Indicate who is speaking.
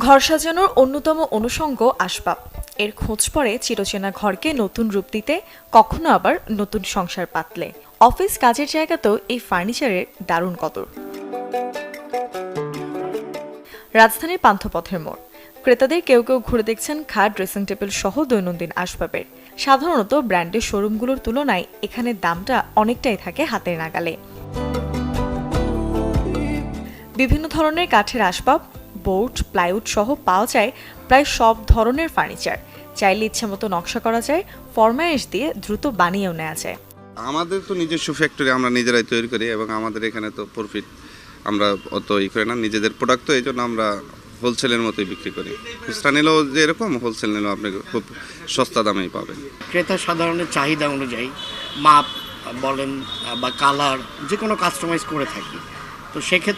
Speaker 1: ঘর সাজানোর অন্যতম অনুষঙ্গ আসবাব। এর খোঁজ পড়ে চিরচেনা ঘরকে নতুন রূপ দিতে, কখনো আবার নতুন সংসার পাতলে। অফিস কাজের জায়গাতেও এই ফার্নিচারের দারুণ কদর। রাজধানীর পান্থপথের মোড়। ক্রেতাদের কেউ কেউ ঘুরে দেখছেন খাট, ড্রেসিং টেবিল সহ দৈনন্দিন আসবাবের। সাধারণত ব্র্যান্ডের শোরুমগুলোর তুলনায় এখানে দামটা অনেকটাই থাকে হাতের নাগালে। বিভিন্ন ধরনের কাঠের আসবাব, বোর্ড, প্লাইউড সহ পাওয়া যায় প্রায় সব ধরনের ফার্নিচার। চাইলে ইচ্ছামতো নকশা করা যায়, ফরমায়েশ দিয়ে দ্রুত বানিয়েও নেওয়া যায়।
Speaker 2: আমাদের তো নিজস্ব ফ্যাক্টরি, আমরা নিজেরাই তৈরি করি এবং আমাদের এখানে তো প্রফিট আমরা অত করি না, নিজেদের প্রোডাক্ট তো এই জন্য আমরা হোলসেলের মতোই বিক্রি করি। খুচরা নিলেও যেরকম, হোলসেল নিলেও আপনি খুব সস্তা দামেই পাবেন।
Speaker 3: ক্রেতা সাধারণের চাহিদা অনুযায়ী মাপ বলেন বা কালার যে কোনো কাস্টমাইজ করে থাকি। তো সেক্ষেত্রে